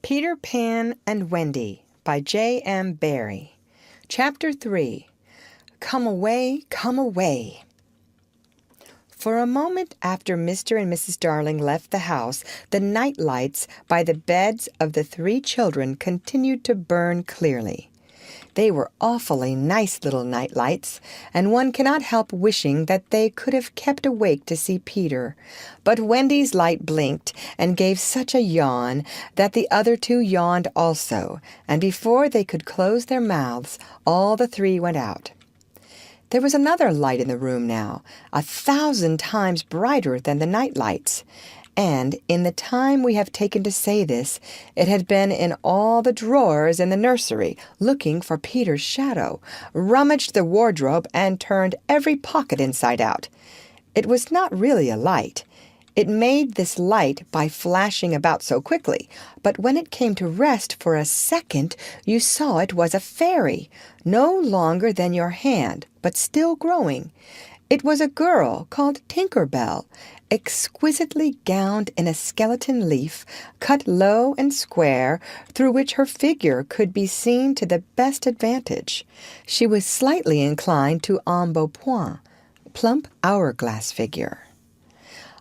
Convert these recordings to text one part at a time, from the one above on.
Peter Pan and Wendy by J.M. Barrie. Chapter 3. Come away, come away. For a moment after Mr. and Mrs. Darling left the house, the night lights by the beds of the 3 children continued to burn clearly. They were awfully nice little night lights, and one cannot help wishing that they could have kept awake to see Peter. But Wendy's light blinked and gave such a yawn that the other 2 yawned also, and before they could close their mouths, all the 3 went out. There was another light in the room now, 1,000 times brighter than the night lights. And in the time we have taken to say this, it had been in all the drawers in the nursery, looking for Peter's shadow, rummaged the wardrobe, and turned every pocket inside out. It was not really a light. It made this light by flashing about so quickly, but when it came to rest for a second, you saw it was a fairy, no longer than your hand, but still growing. It was a girl called Tinker Bell, exquisitely gowned in a skeleton leaf, cut low and square, through which her figure could be seen to the best advantage. She was slightly inclined to embonpoint, plump hourglass figure.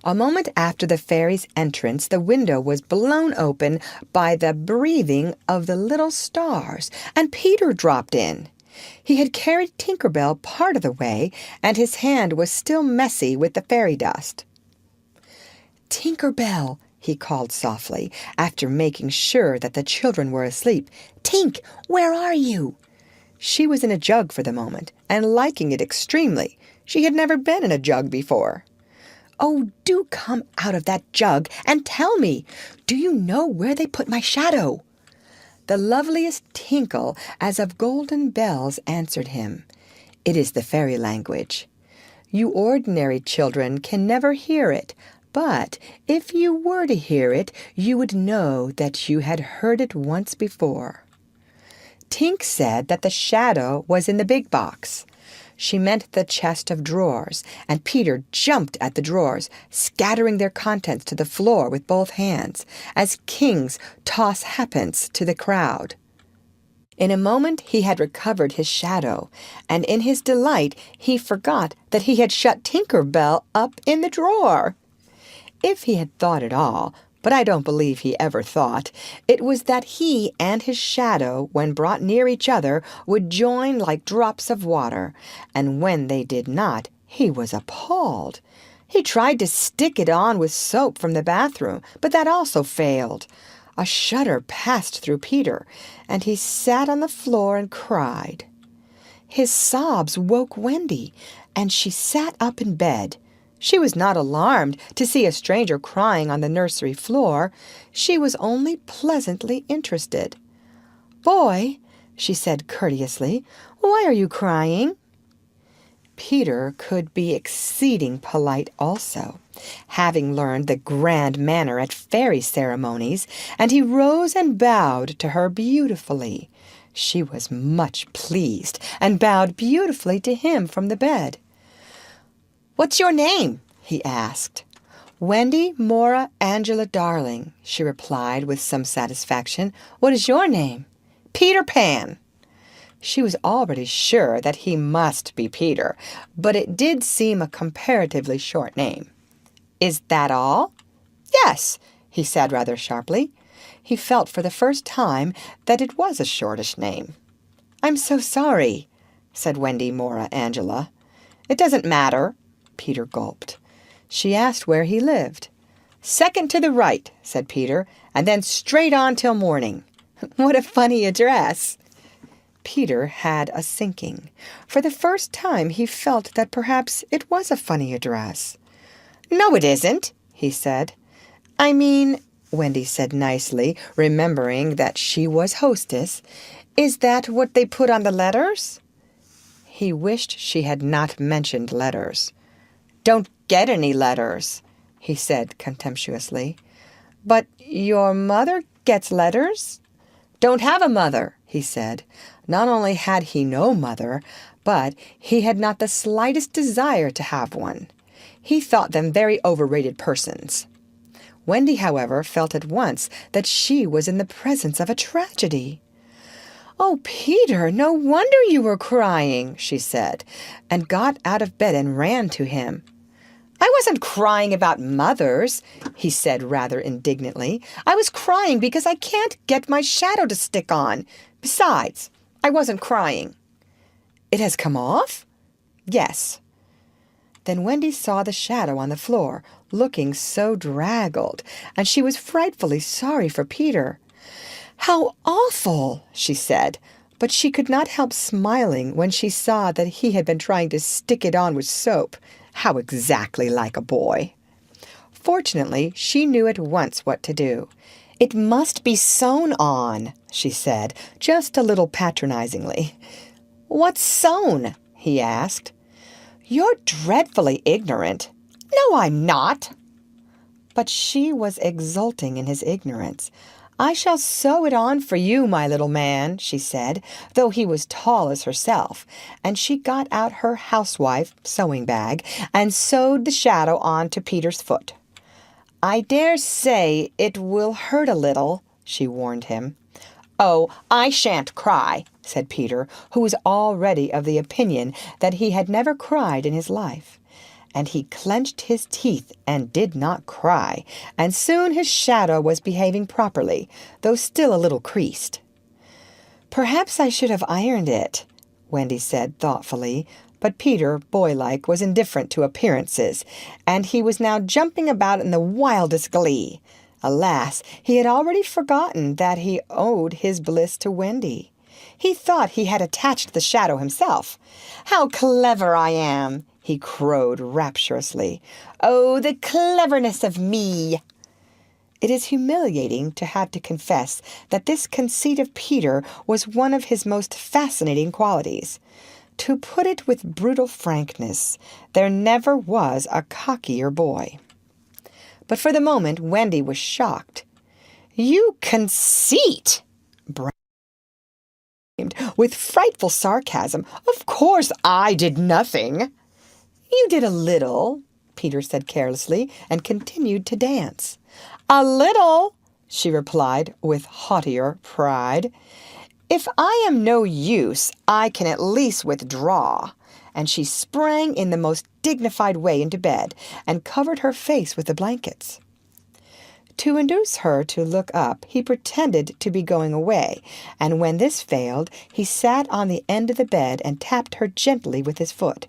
A moment after the fairy's entrance, the window was blown open by the breathing of the little stars, and Peter dropped in. He had carried Tinker Bell part of the way, and his hand was still messy with the fairy dust. "Tinker Bell," he called softly, after making sure that the children were asleep. "Tink, where are you?" She was in a jug for the moment, and liking it extremely. She had never been in a jug before. "Oh, do come out of that jug and tell me. Do you know where they put my shadow?" The loveliest tinkle as of golden bells answered him. It is the fairy language. You ordinary children can never hear it, but if you were to hear it, you would know that you had heard it once before. Tink said that the shadow was in the big box. She meant the chest of drawers, and Peter jumped at the drawers, scattering their contents to the floor with both hands, as kings toss halfpence to the crowd. In a moment he had recovered his shadow, and in his delight he forgot that he had shut Tinker Bell up in the drawer. If he had thought at all, but I don't believe he ever thought, it was that he and his shadow, when brought near each other, would join like drops of water, and when they did not, he was appalled. He tried to stick it on with soap from the bathroom, but that also failed. A shudder passed through Peter, and he sat on the floor and cried. His sobs woke Wendy, and she sat up in bed. She was not alarmed to see a stranger crying on the nursery floor. She was only pleasantly interested. "Boy," she said courteously, "why are you crying?" Peter could be exceeding polite also, having learned the grand manner at fairy ceremonies, and he rose and bowed to her beautifully. She was much pleased, and bowed beautifully to him from the bed. "What's your name?" he asked. "Wendy Mora Angela Darling," she replied with some satisfaction. "What is your name?" "Peter Pan." She was already sure that he must be Peter, but it did seem a comparatively short name. "Is that all?" "Yes," he said rather sharply. He felt for the first time that it was a shortish name. "I'm so sorry," said Wendy Mora Angela. "It doesn't matter." Peter gulped. She asked where he lived. "Second to the right," said Peter, "and then straight on till morning." "What a funny address!" Peter had a sinking. For the first time he felt that perhaps it was a funny address. "No, it isn't," he said. "I mean," Wendy said nicely, remembering that she was hostess, "is that what they put on the letters?" He wished she had not mentioned letters. "Don't get any letters," he said contemptuously. "But your mother gets letters?" "Don't have a mother," he said. Not only had he no mother, but he had not the slightest desire to have one. He thought them very overrated persons. Wendy, however, felt at once that she was in the presence of a tragedy. "Oh, Peter, no wonder you were crying," she said, and got out of bed and ran to him. "I wasn't crying about mothers," he said rather indignantly. "I was crying because I can't get my shadow to stick on. Besides, I wasn't crying." "It has come off?" "Yes." Then Wendy saw the shadow on the floor, looking so draggled, and she was frightfully sorry for Peter. "How awful!" she said, but she could not help smiling when she saw that he had been trying to stick it on with soap. How exactly like a boy! Fortunately, she knew at once what to do. "It must be sewn on," she said, just a little patronizingly. "What's sewn?" he asked. "You're dreadfully ignorant." "No, I'm not." But she was exulting in his ignorance. "I shall sew it on for you, my little man," she said, though he was tall as herself, and she got out her housewife sewing bag and sewed the shadow on to Peter's foot. "I dare say it will hurt a little," she warned him. "Oh, I shan't cry," said Peter, who was already of the opinion that he had never cried in his life. And he clenched his teeth and did not cry, and soon his shadow was behaving properly, though still a little creased. "Perhaps I should have ironed it," Wendy said thoughtfully, but Peter, boylike, was indifferent to appearances, and he was now jumping about in the wildest glee. Alas, he had already forgotten that he owed his bliss to Wendy. He thought he had attached the shadow himself. "How clever I am!" he crowed rapturously. "Oh, the cleverness of me!" It is humiliating to have to confess that this conceit of Peter was one of his most fascinating qualities. To put it with brutal frankness, there never was a cockier boy. But for the moment, Wendy was shocked. "You conceit!" brayed with frightful sarcasm. "Of course I did nothing." "You did a little," Peter said carelessly, and continued to dance. "A little," she replied with haughtier pride. "If I am no use, I can at least withdraw." And she sprang in the most dignified way into bed and covered her face with the blankets. To induce her to look up, he pretended to be going away, and when this failed, he sat on the end of the bed and tapped her gently with his foot.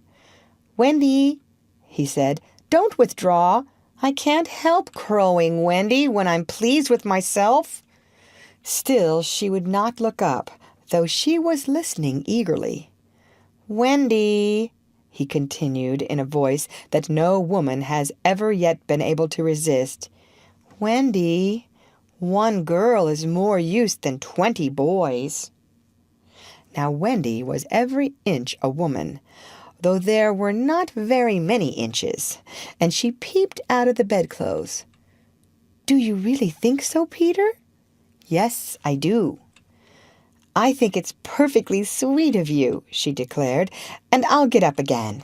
"Wendy," he said, "don't withdraw. I can't help crowing, Wendy, when I'm pleased with myself." Still she would not look up, though she was listening eagerly. "Wendy," he continued in a voice that no woman has ever yet been able to resist. "Wendy, one girl is more use than 20 boys." Now Wendy was every inch a woman, though there were not very many inches, and she peeped out of the bedclothes. "Do you really think so, Peter?" "Yes, I do." "I think it's perfectly sweet of you," she declared, "and I'll get up again."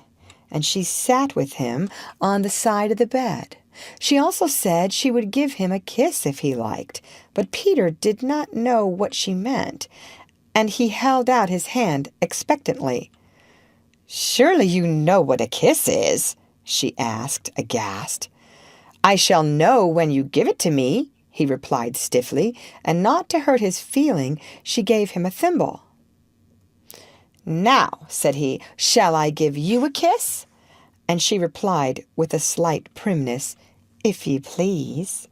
And she sat with him on the side of the bed. She also said she would give him a kiss if he liked, but Peter did not know what she meant, and he held out his hand expectantly. "Surely you know what a kiss is?" she asked, aghast. "I shall know when you give it to me," he replied stiffly, and not to hurt his feeling, she gave him a thimble. "Now," said he, "shall I give you a kiss?" And she replied with a slight primness, "If you please."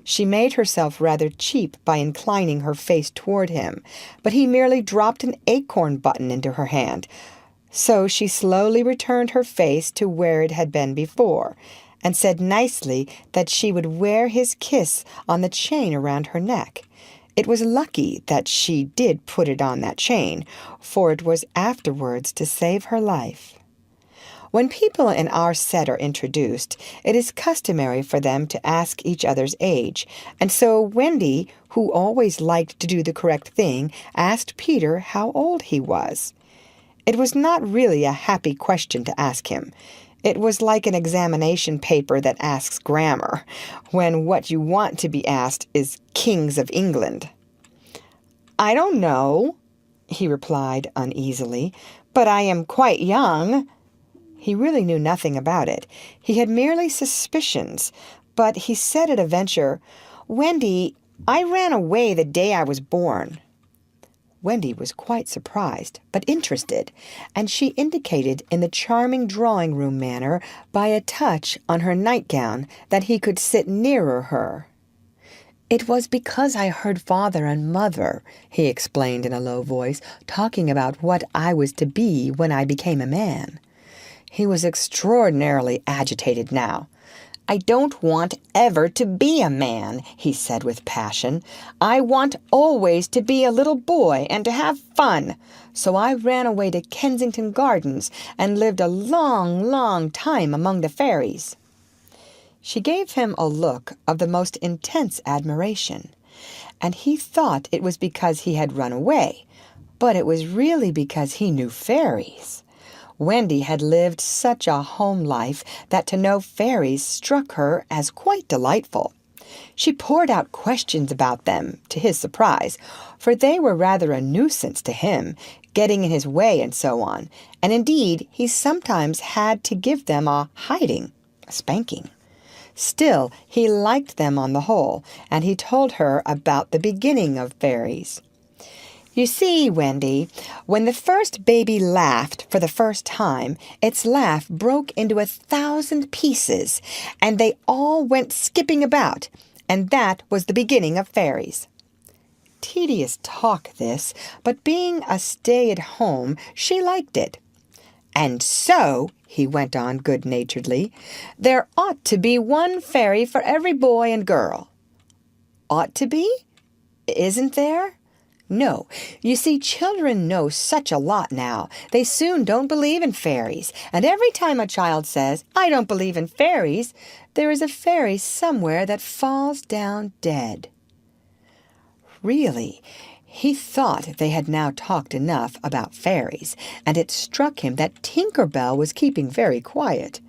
She made herself rather cheap by inclining her face toward him, but he merely dropped an acorn button into her hand. So she slowly returned her face to where it had been before, and said nicely that she would wear his kiss on the chain around her neck. It was lucky that she did put it on that chain, for it was afterwards to save her life. When people in our set are introduced, it is customary for them to ask each other's age, and so Wendy, who always liked to do the correct thing, asked Peter how old he was. It was not really a happy question to ask him. It was like an examination paper that asks grammar, when what you want to be asked is kings of England. "I don't know," he replied uneasily, "but I am quite young." He really knew nothing about it. He had merely suspicions, but he said at a venture, "Wendy, I ran away the day I was born." Wendy was quite surprised, but interested, and she indicated in the charming drawing-room manner by a touch on her nightgown that he could sit nearer her. "It was because I heard Father and Mother," he explained in a low voice, "talking about what I was to be when I became a man." He was extraordinarily agitated now. "I don't want ever to be a man," he said with passion. "I want always to be a little boy and to have fun. So I ran away to Kensington Gardens and lived a long, long time among the fairies." She gave him a look of the most intense admiration, and he thought it was because he had run away, but it was really because he knew fairies. Wendy had lived such a home life that to know fairies struck her as quite delightful. She poured out questions about them, to his surprise, for they were rather a nuisance to him, getting in his way and so on, and indeed he sometimes had to give them a hiding, a spanking. Still, he liked them on the whole, and he told her about the beginning of fairies. "You see, Wendy, when the first baby laughed for the first time, its laugh broke into 1,000 pieces, and they all went skipping about, and that was the beginning of fairies." Tedious talk, this, but being a stay-at-home, she liked it. "And so," he went on good-naturedly, "there ought to be one fairy for every boy and girl." "Ought to be? Isn't there?" "No. You see, children know such a lot now. They soon don't believe in fairies, and every time a child says, 'I don't believe in fairies,' there is a fairy somewhere that falls down dead." Really, he thought they had now talked enough about fairies, and it struck him that Tinker Bell was keeping very quiet.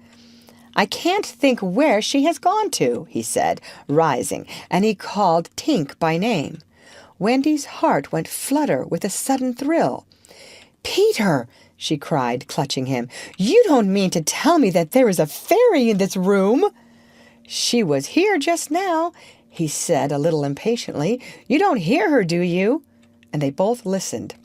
"I can't think where she has gone to," he said, rising, and he called Tink by name. Wendy's heart went flutter with a sudden thrill. "Peter!" she cried, clutching him. "You don't mean to tell me that there is a fairy in this room?" "She was here just now," he said a little impatiently. "You don't hear her, do you?" And they both listened.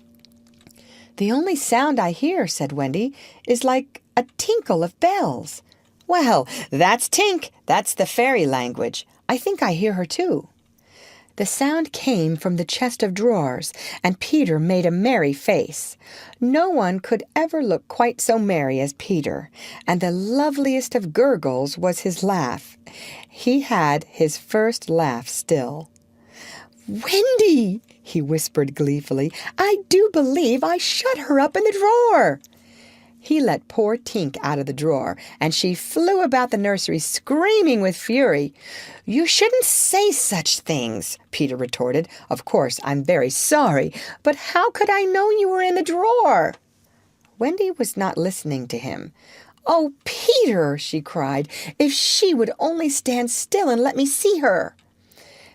"The only sound I hear," said Wendy, "is like a tinkle of bells." "Well, that's Tink. That's the fairy language. I think I hear her too." The sound came from the chest of drawers, and Peter made a merry face. No one could ever look quite so merry as Peter, and the loveliest of gurgles was his laugh. He had his first laugh still. "Wendy!" he whispered gleefully. "I do believe I shut her up in the drawer." He let poor Tink out of the drawer, and she flew about the nursery screaming with fury. "You shouldn't say such things," Peter retorted. "Of course, I'm very sorry, but how could I know you were in the drawer?" Wendy was not listening to him. "Oh, Peter!" she cried. "If she would only stand still and let me see her!"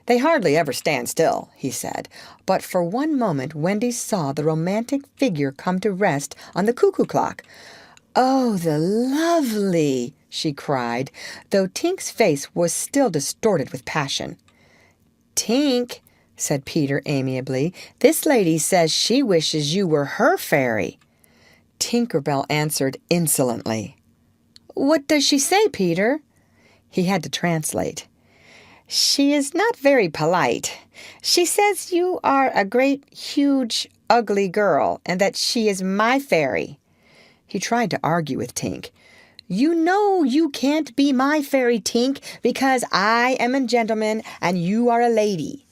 "They hardly ever stand still," he said, but for one moment Wendy saw the romantic figure come to rest on the cuckoo clock. "Oh, the lovely!" she cried, though Tink's face was still distorted with passion. "Tink," said Peter amiably, "this lady says she wishes you were her fairy." Tinker Bell answered insolently. "What does she say, Peter?" He had to translate. "She is not very polite. She says you are a great, huge, ugly girl, and that she is my fairy." He tried to argue with Tink. "You know you can't be my fairy, Tink, because I am a gentleman and you are a lady."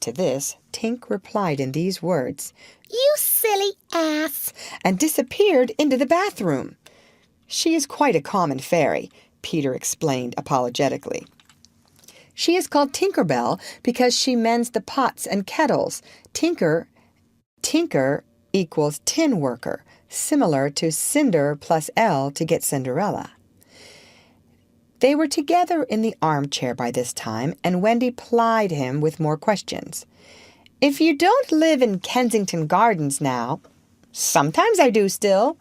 To this, Tink replied in these words, "You silly ass," and disappeared into the bathroom. "She is quite a common fairy," Peter explained apologetically. "She is called Tinker Bell because she mends the pots and kettles. Tinker equals tin worker, similar to cinder plus L to get Cinderella." They were together in the armchair by this time, and Wendy plied him with more questions. "If you don't live in Kensington Gardens now—" "Sometimes I do still."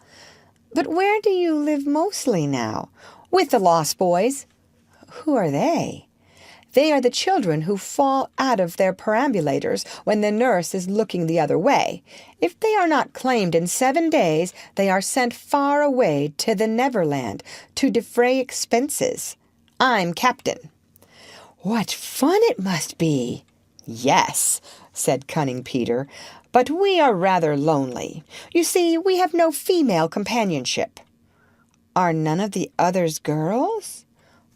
"But where do you live mostly now?" "With the Lost Boys." "Who are they?" "They are the children who fall out of their perambulators when the nurse is looking the other way. If they are not claimed in 7 days, they are sent far away to the Neverland to defray expenses. I'm captain." "What fun it must be!" "Yes," said cunning Peter, "but we are rather lonely. You see, we have no female companionship." "Are none of the others girls?"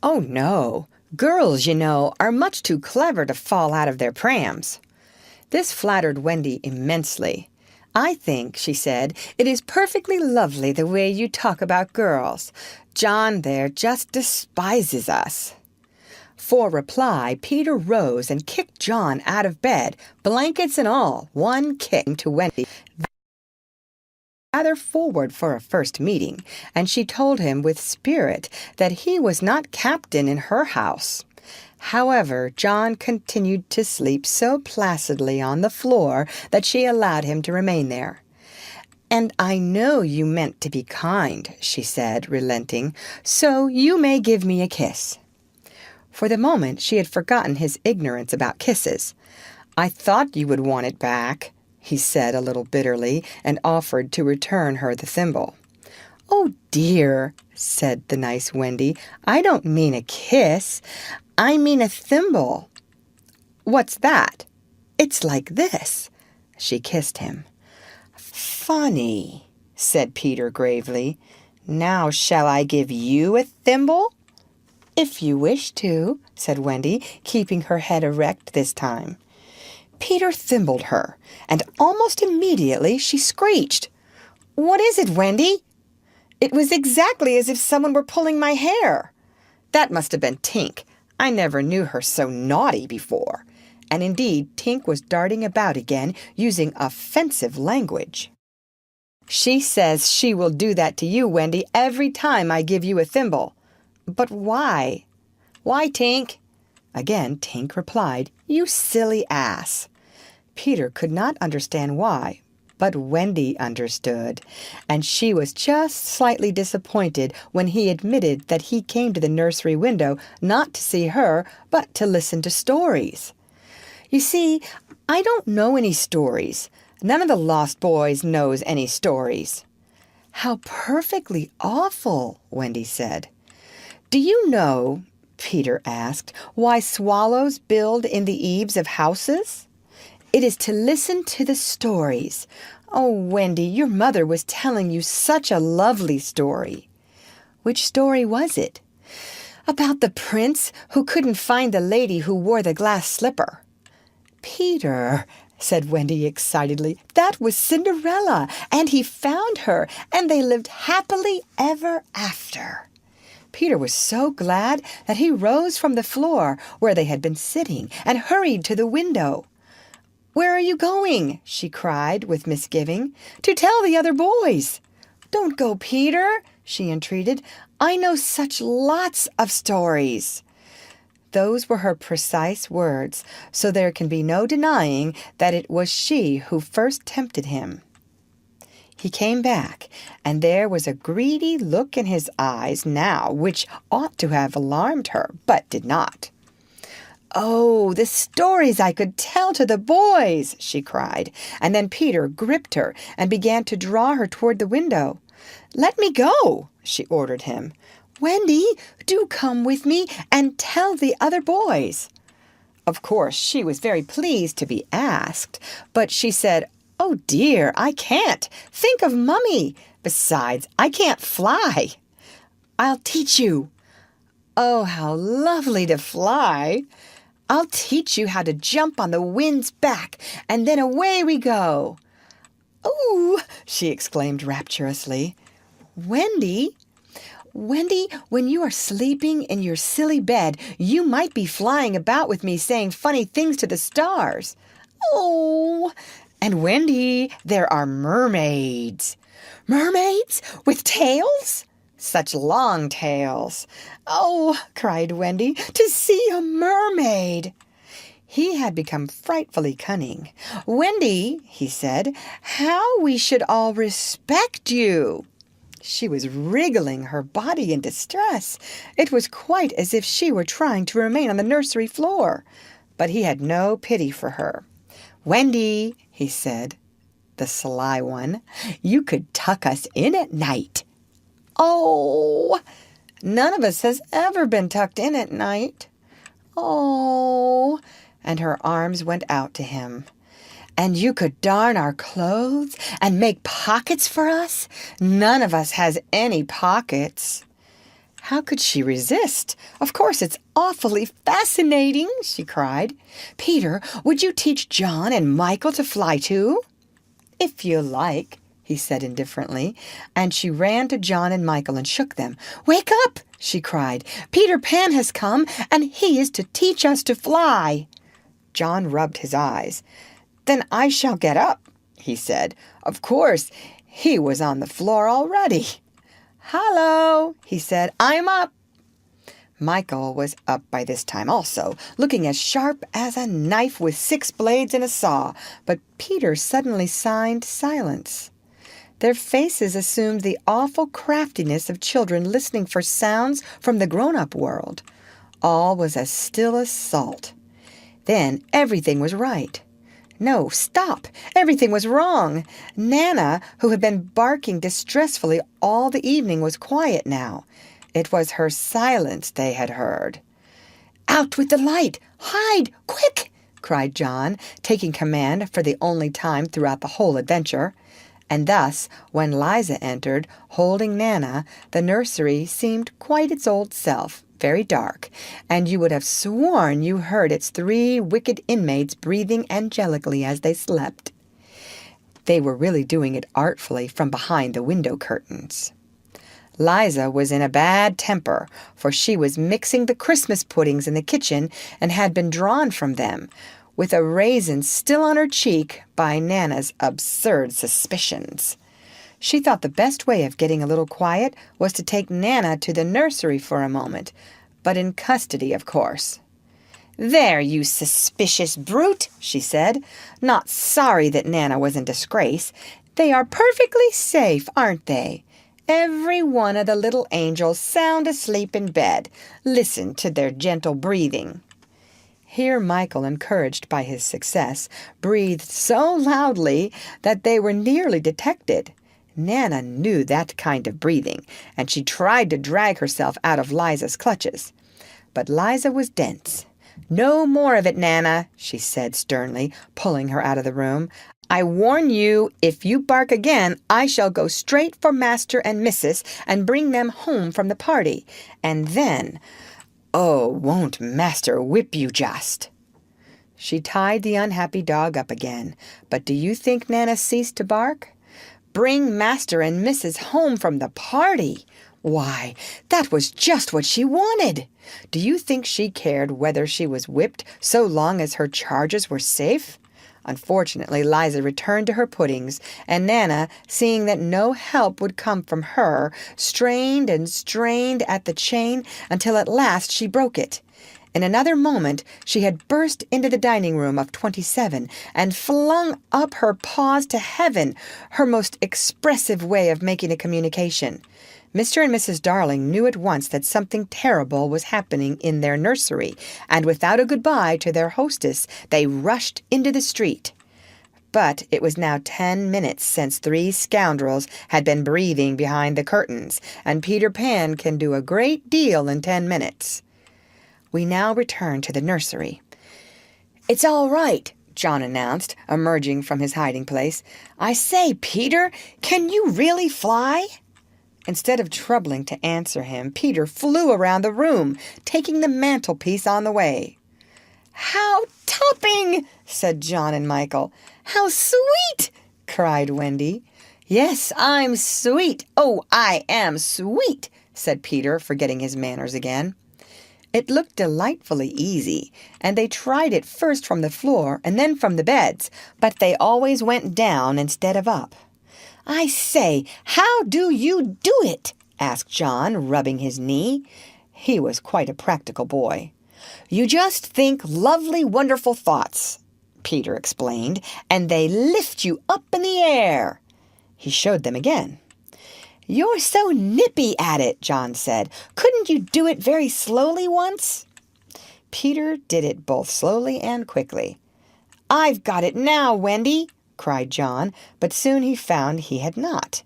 "Oh, no. Girls, you know, are much too clever to fall out of their prams." This flattered Wendy immensely. "I think," she said, "it is perfectly lovely the way you talk about girls. John there just despises us." For reply, Peter rose and kicked John out of bed, blankets and all, one kick to Wendy. Rather forward for a first meeting, and she told him with spirit that he was not captain in her house. However, John continued to sleep so placidly on the floor that she allowed him to remain there. "And I know you meant to be kind," she said, relenting, "so you may give me a kiss." For the moment she had forgotten his ignorance about kisses. "I thought you would want it back," he said a little bitterly, and offered to return her the thimble. "Oh, dear," said the nice Wendy, "I don't mean a kiss. I mean a thimble." "What's that?" "It's like this." She kissed him. "Funny," said Peter gravely. "Now shall I give you a thimble?" "If you wish to," said Wendy, keeping her head erect this time. Peter thimbled her, and almost immediately she screeched. "What is it, Wendy?" "It was exactly as if someone were pulling my hair." "That must have been Tink. I never knew her so naughty before." And indeed, Tink was darting about again, using offensive language. "She says she will do that to you, Wendy, every time I give you a thimble." "But why?" "Why, Tink?" Again Tink replied, "You silly ass." Peter could not understand why, but Wendy understood, and she was just slightly disappointed when he admitted that he came to the nursery window not to see her, but to listen to stories. "You see, I don't know any stories. None of the Lost Boys knows any stories." "How perfectly awful," Wendy said. "Do you know," Peter asked, "why swallows build in the eaves of houses? It is to listen to the stories. Oh, Wendy, your mother was telling you such a lovely story." "Which story was it?" "About the prince who couldn't find the lady who wore the glass slipper." "Peter," said Wendy excitedly, "that was Cinderella, and he found her, and they lived happily ever after." Peter was so glad that he rose from the floor where they had been sitting and hurried to the window. "Where are you going?" she cried with misgiving. "To tell the other boys." "Don't go, Peter," she entreated. "I know such lots of stories." Those were her precise words, so there can be no denying that it was she who first tempted him. He came back, and there was a greedy look in his eyes now which ought to have alarmed her, but did not. "Oh, the stories I could tell to the boys!" she cried, and then Peter gripped her and began to draw her toward the window. "Let me go," she ordered him. "Wendy, do come with me and tell the other boys." Of course, she was very pleased to be asked, but she said, "Oh, dear, I can't. Think of Mummy. Besides, I can't fly." "I'll teach you." "Oh, how lovely to fly." "I'll teach you how to jump on the wind's back, and then away we go." "Ooh!" she exclaimed rapturously. "Wendy, when you are sleeping in your silly bed, you might be flying about with me saying funny things to the stars." "Oh!" "And Wendy, there are mermaids." "Mermaids with tails?" such long tails. "Oh," cried Wendy, "to see a mermaid!" He had become frightfully cunning. "Wendy," he said, "how we should all respect you!" She was wriggling her body in distress. It was quite as if she were trying to remain on the nursery floor. But he had no pity for her. "Wendy," he said, the sly one, "you could tuck us in at night." "Oh, none of us has ever been tucked in at night." "Oh," and her arms went out to him. "And you could darn our clothes and make pockets for us? None of us has any pockets." How could she resist? "Of course, it's awfully fascinating," she cried. "Peter, would you teach John and Michael to fly too?" "If you like," he said indifferently, and she ran to John and Michael and shook them. "Wake up!" she cried. "Peter Pan has come, and he is to teach us to fly." John rubbed his eyes. "Then I shall get up," he said. Of course, he was on the floor already. "Hallo," he said, "I'm up." Michael was up by this time also, looking as sharp as a knife with 6 blades and a saw, but Peter suddenly signed silence. Their faces assumed the awful craftiness of children listening for sounds from the grown-up world. All was as still as salt. Then everything was right. No, stop! Everything was wrong. Nana, who had been barking distressfully all the evening, was quiet now. It was her silence they had heard. "Out with the light! Hide! Quick!" cried John, taking command for the only time throughout the whole adventure. And thus, when Liza entered, holding Nana, the nursery seemed quite its old self, very dark, and you would have sworn you heard its 3 wicked inmates breathing angelically as they slept. They were really doing it artfully from behind the window curtains. Liza was in a bad temper, for she was mixing the Christmas puddings in the kitchen and had been drawn from them, with a raisin still on her cheek by Nana's absurd suspicions. She thought the best way of getting a little quiet was to take Nana to the nursery for a moment, but in custody, of course. "There, you suspicious brute," she said, not sorry that Nana was in disgrace. "They are perfectly safe, aren't they? Every one of the little angels sound asleep in bed. Listen to their gentle breathing." Here Michael, encouraged by his success, breathed so loudly that they were nearly detected. Nana knew that kind of breathing, and she tried to drag herself out of Liza's clutches. But Liza was dense. "No more of it, Nana," she said sternly, pulling her out of the room. "I warn you, if you bark again, I shall go straight for Master and Missus and bring them home from the party. And then, oh, won't Master whip you just!" She tied the unhappy dog up again. But do you think Nana ceased to bark? Bring Master and Missus home from the party! Why, that was just what she wanted. Do you think she cared whether she was whipped so long as her charges were safe? Unfortunately, Liza returned to her puddings, and Nana, seeing that no help would come from her, strained and strained at the chain until at last she broke it. In another moment she had burst into the dining room of 27 and flung up her paws to heaven, her most expressive way of making a communication. Mr. and Mrs. Darling knew at once that something terrible was happening in their nursery, and without a goodbye to their hostess, they rushed into the street. But it was now 10 minutes since 3 scoundrels had been breathing behind the curtains, and Peter Pan can do a great deal in 10 minutes. We now return to the nursery. "It's all right," John announced, emerging from his hiding place. "I say, Peter, can you really fly?" Instead of troubling to answer him, Peter flew around the room, taking the mantelpiece on the way. "How topping!" said John and Michael. "How sweet!" cried Wendy. "Yes, I'm sweet. Oh, I am sweet," said Peter, forgetting his manners again. It looked delightfully easy, and they tried it first from the floor and then from the beds, but they always went down instead of up. "I say, how do you do it?" asked John, rubbing his knee. He was quite a practical boy. "You just think lovely, wonderful thoughts," Peter explained, "and they lift you up in the air." He showed them again. "You're so nippy at it," John said. "Couldn't you do it very slowly once?" Peter did it both slowly and quickly. "I've got it now, Wendy," cried John, but soon he found he had not.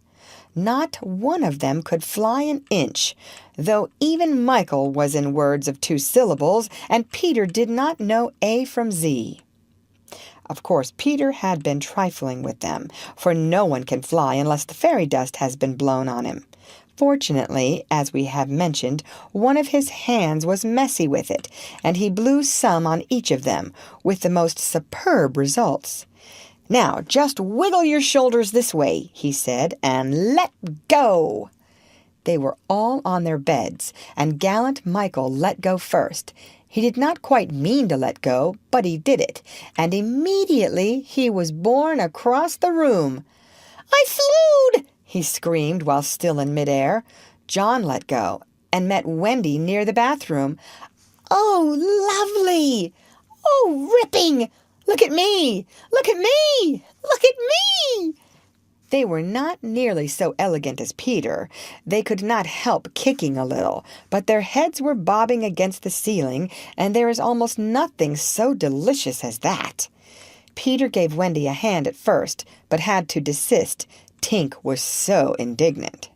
Not one of them could fly an inch, though even Michael was in words of 2 syllables, and Peter did not know A from Z. Of course, Peter had been trifling with them, for no one can fly unless the fairy dust has been blown on him. Fortunately, as we have mentioned, one of his hands was messy with it, and he blew some on each of them, with the most superb results. "Now, just wiggle your shoulders this way," he said, "and let go." They were all on their beds, and gallant Michael let go first. He did not quite mean to let go, but he did it, and immediately he was borne across the room. "I flewed!" he screamed while still in midair. John let go and met Wendy near the bathroom. "Oh, lovely! Oh, ripping! Look at me! Look at me! Look at me!" They were not nearly so elegant as Peter. They could not help kicking a little, but their heads were bobbing against the ceiling, and there is almost nothing so delicious as that. Peter gave Wendy a hand at first, but had to desist. Tink was so indignant.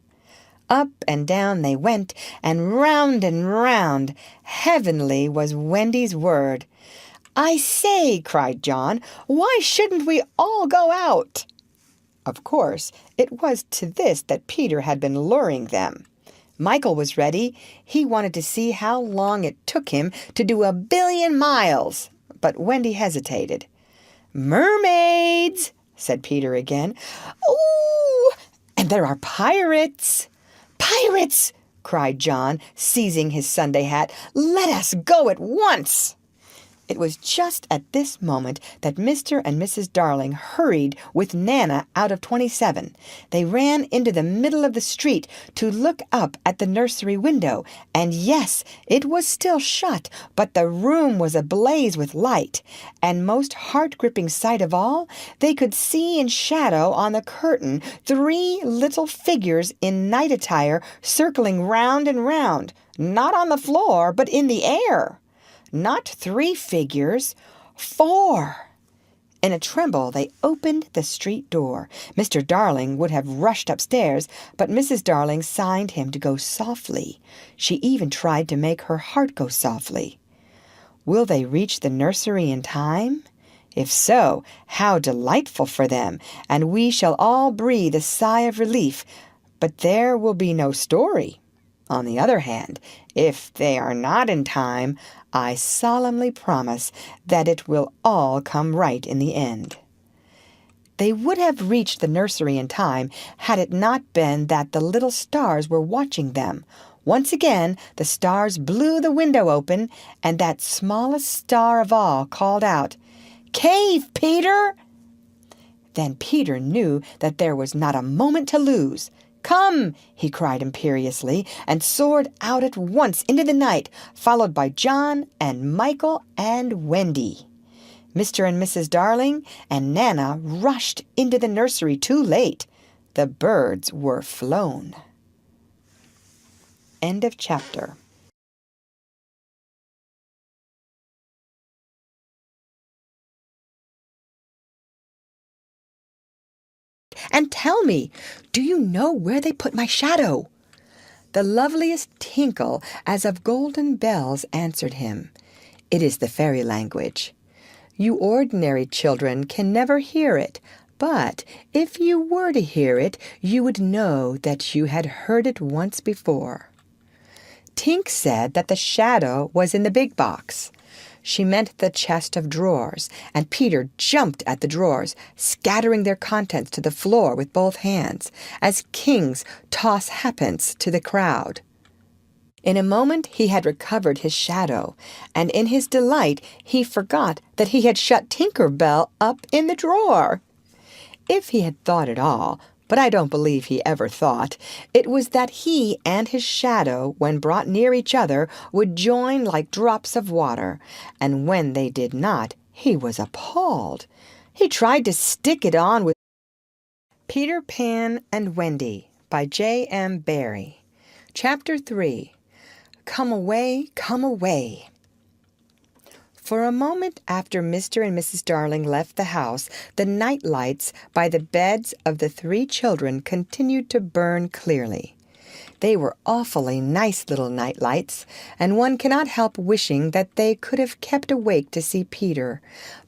Up and down they went, and round. Heavenly was Wendy's word. "I say," cried John, "why shouldn't we all go out?" Of course, it was to this that Peter had been luring them. Michael was ready. He wanted to see how long it took him to do 1,000,000,000 miles. But Wendy hesitated. "Mermaids," said Peter again. "Ooh, and there are pirates." "Pirates!" cried John, seizing his Sunday hat. "Let us go at once." It was just at this moment that Mr. and Mrs. Darling hurried with Nana out of 27. They ran into the middle of the street to look up at the nursery window, and yes, it was still shut, but the room was ablaze with light, and most heart-gripping sight of all, they could see in shadow on the curtain 3 little figures in night attire circling round and round, not on the floor, but in the air. Not 3 figures, 4. In a tremble, they opened the street door. Mr. Darling would have rushed upstairs, but Mrs. Darling signed him to go softly. She even tried to make her heart go softly. Will they reach the nursery in time? If so, how delightful for them, and we shall all breathe a sigh of relief. But there will be no story. On the other hand, if they are not in time, I solemnly promise that it will all come right in the end. They would have reached the nursery in time had it not been that the little stars were watching them. Once again, the stars blew the window open, and that smallest star of all called out, "Cave, Peter!" Then Peter knew that there was not a moment to lose. "Come!" he cried imperiously, and soared out at once into the night, followed by John and Michael and Wendy. Mr. and Mrs. Darling and Nana rushed into the nursery too late. The birds were flown. End of chapter. "And tell me, do you know where they put my shadow?" The loveliest tinkle as of golden bells answered him. It is the fairy language. You ordinary children can never hear it, but if you were to hear it, you would know that you had heard it once before. Tink said that the shadow was in the big box. She meant the chest of drawers, and Peter jumped at the drawers, scattering their contents to the floor with both hands, as kings toss halfpence to the crowd. In a moment he had recovered his shadow, and in his delight he forgot that he had shut Tinker Bell up in the drawer. If he had thought at all, but I don't believe he ever thought. It was that he and his shadow, when brought near each other, would join like drops of water, and when they did not, he was appalled. He tried to stick it on with Peter Pan and Wendy by J.M. Barrie. Chapter 3. Come away, come away. For a moment after Mr. and Mrs. Darling left the house, the night lights by the beds of the 3 children continued to burn clearly. They were awfully nice little night lights, and one cannot help wishing that they could have kept awake to see Peter.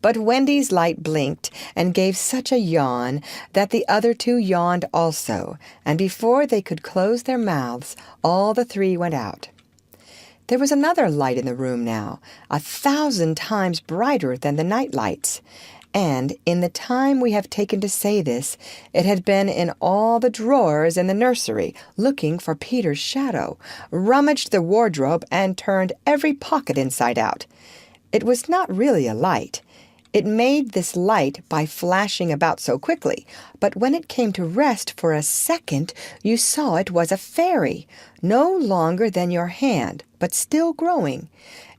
But Wendy's light blinked and gave such a yawn that the other 2 yawned also, and before they could close their mouths, all the 3 went out. There was another light in the room now, 1,000 times brighter than the night lights, and in the time we have taken to say this, it had been in all the drawers in the nursery, looking for Peter's shadow, rummaged the wardrobe, and turned every pocket inside out. It was not really a light. It made this light by flashing about so quickly, but when it came to rest for a second, you saw it was a fairy, no longer than your hand, but still growing.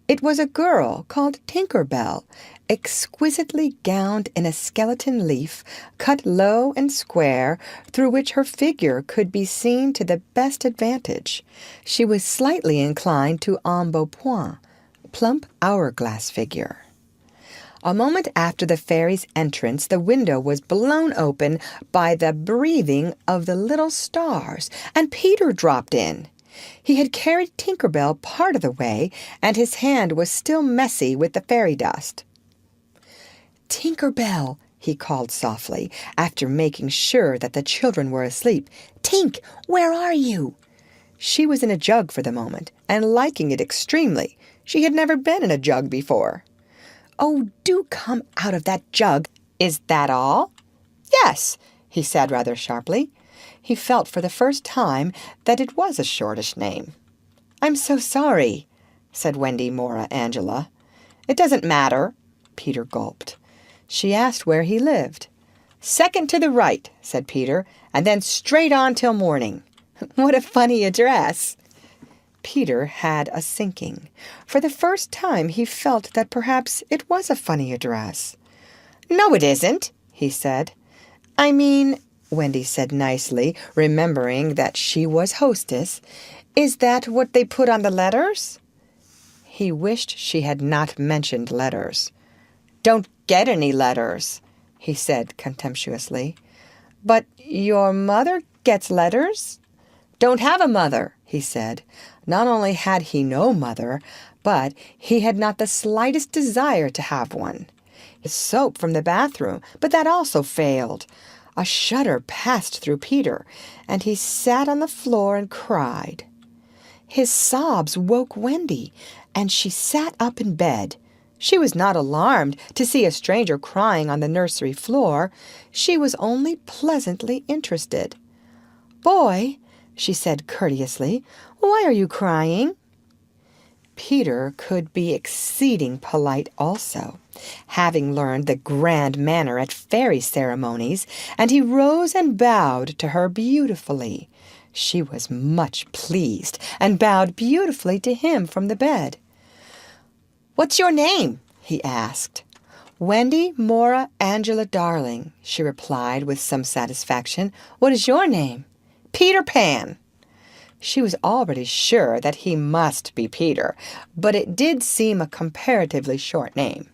It was a girl called Tinker Bell, exquisitely gowned in a skeleton leaf, cut low and square, through which her figure could be seen to the best advantage. She was slightly inclined to embonpoint, plump hourglass figure. A moment after the fairy's entrance, the window was blown open by the breathing of the little stars, and Peter dropped in. He had carried Tinker Bell part of the way, and his hand was still messy with the fairy dust. "Tinker Bell," he called softly, after making sure that the children were asleep. "Tink, where are you?" She was in a jug for the moment, and liking it extremely. She had never been in a jug before. "Oh, do come out of that jug." "Is that all?" "Yes," he said rather sharply. He felt for the first time that it was a shortish name. "I'm so sorry," said Wendy Mora Angela. "It doesn't matter." Peter gulped. She asked where he lived. "Second to the right," said Peter, "and then straight on till morning." "What a funny address." Peter had a sinking. For the first time he felt that perhaps it was a funny address. "No, it isn't," he said. "I mean," Wendy said nicely, remembering that she was hostess, "is that what they put on the letters?" He wished she had not mentioned letters. "Don't get any letters," he said contemptuously. "But your mother gets letters?" "Don't have a mother," he said. Not only had he no mother, but he had not the slightest desire to have one. His soap from the bathroom, but that also failed. A shudder passed through Peter, and he sat on the floor and cried. His sobs woke Wendy, and she sat up in bed. She was not alarmed to see a stranger crying on the nursery floor. She was only pleasantly interested. "Boy," she said courteously, "why are you crying?" Peter could be exceeding polite also, having learned the grand manner at fairy ceremonies, and he rose and bowed to her beautifully. She was much pleased, and bowed beautifully to him from the bed. "What's your name?" he asked. "Wendy Mora Angela Darling," she replied with some satisfaction. "What is your name?" "Peter Pan." She was already sure that he must be Peter, but it did seem a comparatively short name.